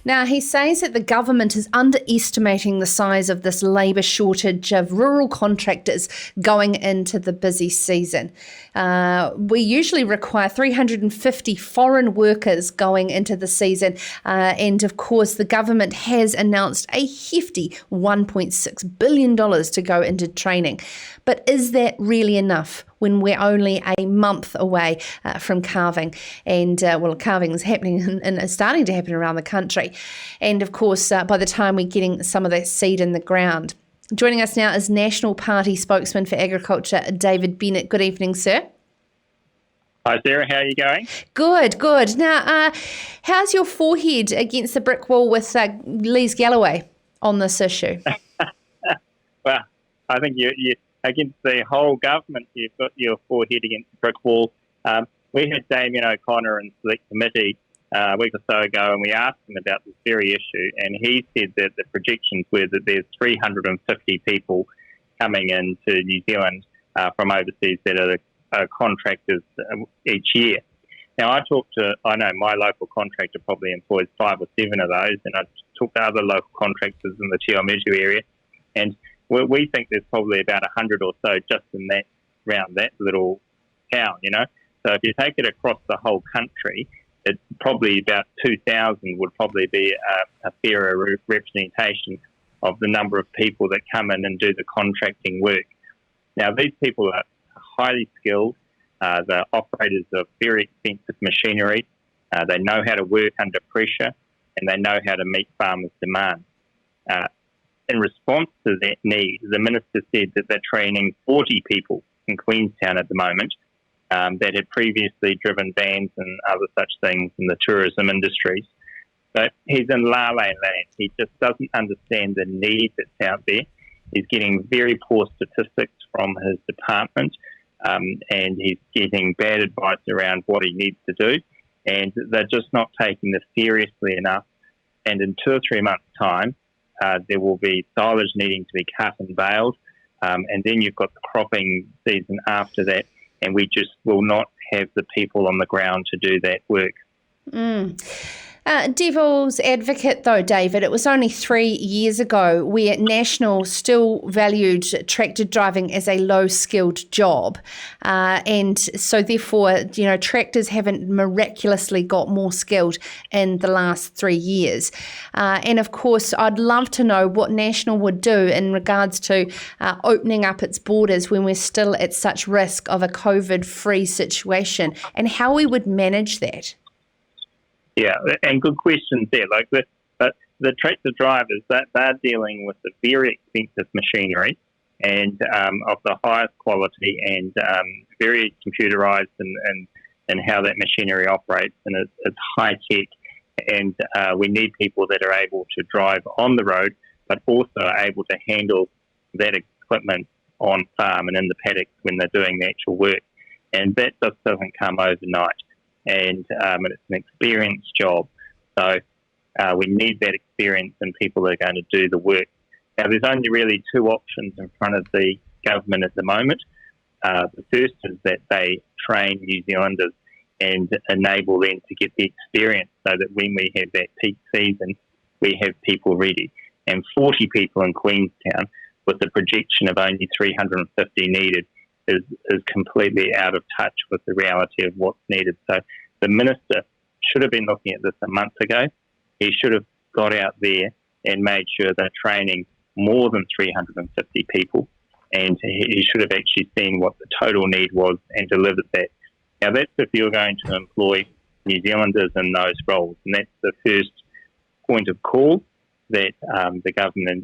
Now, he says that the government is underestimating the size of this labour shortage of rural contractors going into the busy season. We usually require 350 foreign workers going into the season. And of course, the government has announced a hefty $1.6 billion to go into training. But is that really enough when we're only a month away from calving? And calving is happening and starting to happen around the country. And of course, by the time we're getting some of that seed in the ground. Joining us now is National Party spokesman for Agriculture, David Bennett. Good evening, sir. Hi, Sarah. How are you going? Good. Now, how's your forehead against the brick wall with Liz Galloway on this issue? Well, I think you against the whole government, you've got your forehead against the brick wall. We had Damien O'Connor in Select Committee a week or so ago, and we asked him about this very issue, and he said that the projections were that there's 350 people coming into New Zealand from overseas that are contractors each year. Now, I know my local contractor probably employs 5 or 7 of those, and I talked to other local contractors in the Te Awamutu area, and we think there's probably about 100 or so just in around that little town, So if you take it across the whole country, it's probably about 2,000 would probably be a fairer representation of the number of people that come in and do the contracting work. Now, these people are highly skilled. They're operators of very expensive machinery. They know how to work under pressure, and they know how to meet farmers' demand. In response to that need, the Minister said that they're training 40 people in Queenstown at the moment that had previously driven vans and other such things in the tourism industries. But he's in la-la land. He just doesn't understand the need that's out there. He's getting very poor statistics from his department, and he's getting bad advice around what he needs to do, and they're just not taking this seriously enough. And in 2 or 3 months' time, there will be silage needing to be cut and baled, and then you've got the cropping season after that, and we just will not have the people on the ground to do that work. Devil's advocate, though, David, it was only 3 years ago where National still valued tractor driving as a low-skilled job. And so, therefore, tractors haven't miraculously got more skilled in the last 3 years. And, of course, I'd love to know what National would do in regards to opening up its borders when we're still at such risk of a COVID-free situation, and how we would manage that. Yeah, and good questions there. But the tractor drivers, they're dealing with the very expensive machinery and of the highest quality and very computerised and how that machinery operates, and it's high tech. And we need people that are able to drive on the road, but also are able to handle that equipment on farm and in the paddocks when they're doing the actual work. And that just doesn't come overnight. And it's an experienced job. So we need that experience and people that are going to do the work. Now, there's only really 2 options in front of the government at the moment. The first is that they train New Zealanders and enable them to get the experience so that when we have that peak season, we have people ready. And 40 people in Queenstown with the projection of only 350 needed is completely out of touch with the reality of what's needed. So the Minister should have been looking at this a month ago. He should have got out there and made sure they're training more than 350 people, and he should have actually seen what the total need was and delivered that. Now, that's if you're going to employ New Zealanders in those roles, and that's the first point of call that the government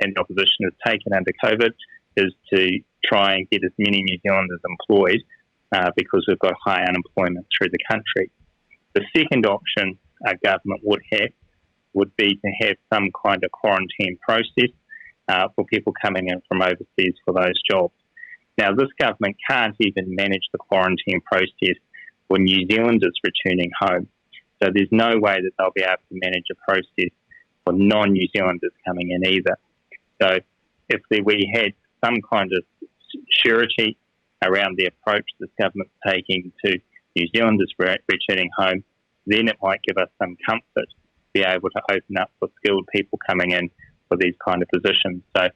and the opposition has taken under COVID, is to try and get as many New Zealanders employed because we've got high unemployment through the country. The second option our government would be to have some kind of quarantine process for people coming in from overseas for those jobs. Now, this government can't even manage the quarantine process for New Zealanders returning home. So there's no way that they'll be able to manage a process for non-New Zealanders coming in either. So if we had some kind of surety around the approach this government's taking to New Zealanders returning home, then it might give us some comfort be able to open up for skilled people coming in for these kind of positions. So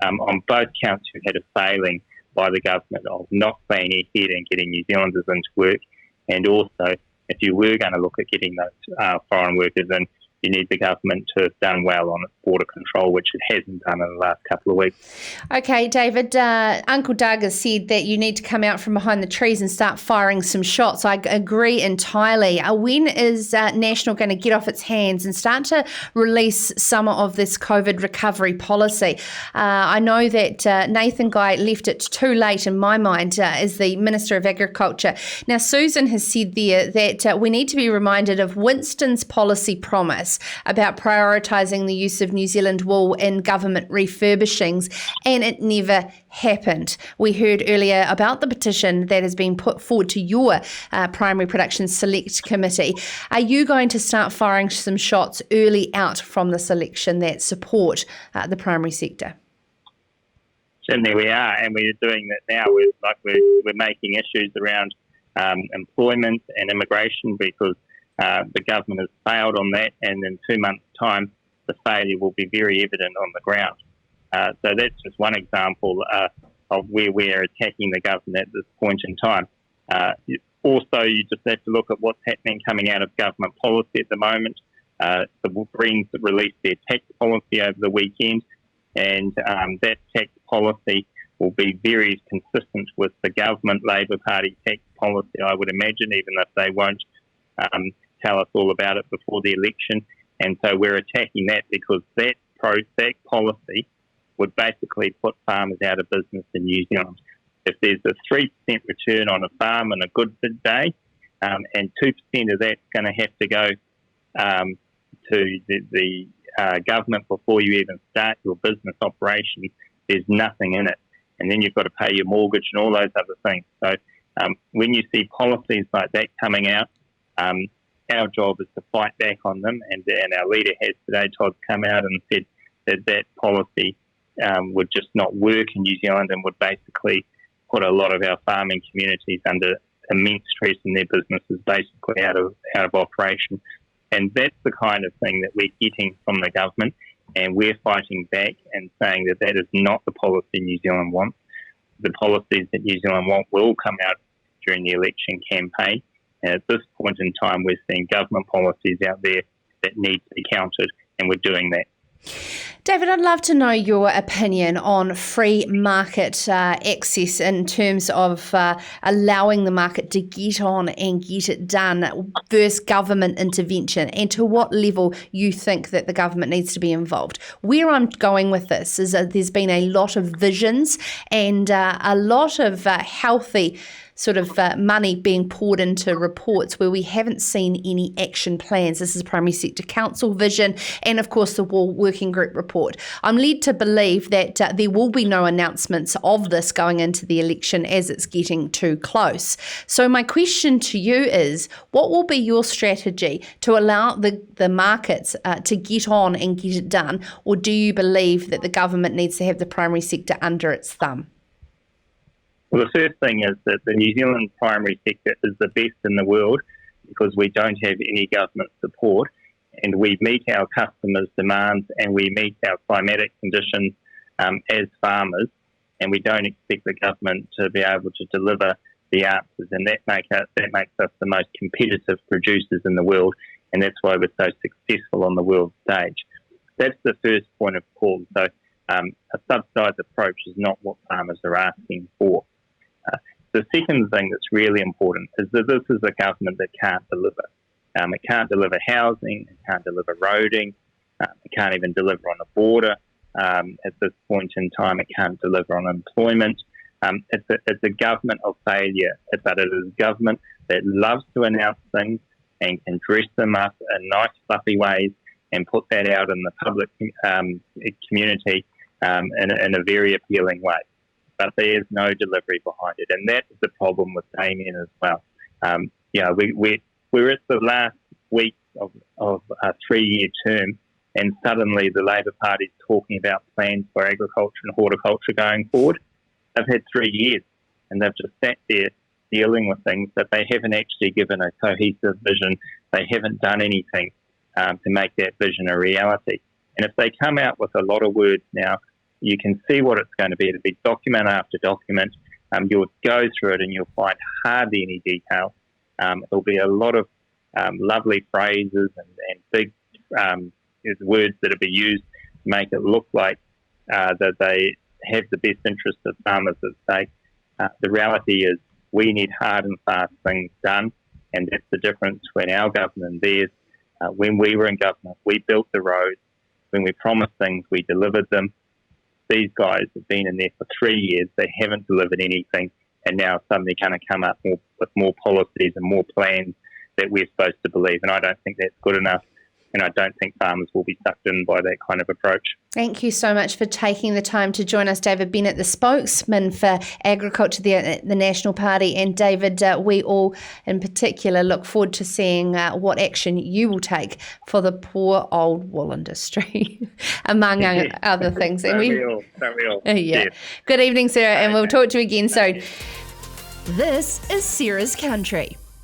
on both counts, you had a failing by the government of not planning ahead and getting New Zealanders into work, and also if you were going to look at getting those foreign workers in, you need the government to have done well on its border control, which it hasn't done in the last couple of weeks. Okay, David, Uncle Doug has said that you need to come out from behind the trees and start firing some shots. I agree entirely. When is National going to get off its hands and start to release some of this COVID recovery policy? I know that Nathan Guy left it too late in my mind as the Minister of Agriculture. Now, Susan has said there that we need to be reminded of Winston's policy promise about prioritising the use of New Zealand wool in government refurbishings, and it never happened. We heard earlier about the petition that has been put forward to your Primary Production Select Committee. Are you going to start firing some shots early out from this election that support the primary sector? Certainly we are, and we're doing that now. We're making issues around employment and immigration because the government has failed on that, and in 2 months' time, the failure will be very evident on the ground. So that's just one example of where we're attacking the government at this point in time. Also, you just have to look at what's happening coming out of government policy at the moment. The Greens released their tax policy over the weekend, and that tax policy will be very consistent with the government Labor Party tax policy, I would imagine, even if they won't tell us all about it before the election. And so we're attacking that because that policy would basically put farmers out of business in New Zealand. If there's a 3% return on a farm in a good day, and 2% of that's going to have to go to the government before you even start your business operation, there's nothing in it. And then you've got to pay your mortgage and all those other things. So when you see policies like that coming out, our job is to fight back on them, and our leader has today, Todd's come out and said that policy would just not work in New Zealand and would basically put a lot of our farming communities under immense stress and their businesses basically out of operation. And that's the kind of thing that we're getting from the government, and we're fighting back and saying that that is not the policy New Zealand wants. The policies that New Zealand want will come out during the election campaign. And at this point in time, we're seeing government policies out there that need to be countered, and we're doing that. David, I'd love to know your opinion on free market access in terms of allowing the market to get on and get it done versus government intervention, and to what level you think that the government needs to be involved. Where I'm going with this is that there's been a lot of visions and a lot of healthy sort of money being poured into reports where we haven't seen any action plans. This is Primary Sector Council vision and, of course, the Wool Working Group report. I'm led to believe that there will be no announcements of this going into the election as it's getting too close. So my question to you is, what will be your strategy to allow the markets to get on and get it done, or do you believe that the government needs to have the primary sector under its thumb? Well, the first thing is that the New Zealand primary sector is the best in the world because we don't have any government support, and we meet our customers' demands and we meet our climatic conditions as farmers, and we don't expect the government to be able to deliver the answers, and that makes us the most competitive producers in the world, and that's why we're so successful on the world stage. That's the first point of call. So a subsidised approach is not what farmers are asking for. The second thing that's really important is that this is a government that can't deliver. It can't deliver housing, it can't deliver roading, it can't even deliver on the border. At this point in time, it can't deliver on employment. It's a government of failure, but it is a government that loves to announce things and can dress them up in nice, fluffy ways and put that out in the public community in a very appealing way. But there is no delivery behind it, and that is the problem with Damien as well. We're at the last week of a 3-year term, and suddenly the Labor Party's talking about plans for agriculture and horticulture going forward. They've had 3 years, and they've just sat there dealing with things that they haven't actually given a cohesive vision. They haven't done anything to make that vision a reality. And if they come out with a lot of words now, you can see what it's going to be. It'll be document after document. You'll go through it and you'll find hardly any detail. There'll be a lot of lovely phrases and big words that will be used to make it look like that they have the best interest of farmers at stake. The reality is we need hard and fast things done, and that's the difference between our government and theirs. When we were in government, we built the roads. When we promised things, we delivered them. These guys have been in there for 3 years. They haven't delivered anything, and now suddenly going to come up with more policies and more plans that we're supposed to believe. And I don't think that's good enough, and I don't think farmers will be sucked in by that kind of approach. Thank you so much for taking the time to join us, David Bennett, the spokesman for agriculture there at the National Party. And David, we all in particular look forward to seeing what action you will take for the poor old wool industry, among other things. Don't we all. Yeah. Yes. Good evening, Sarah, and we'll talk to you again soon. This is Sarah's Country.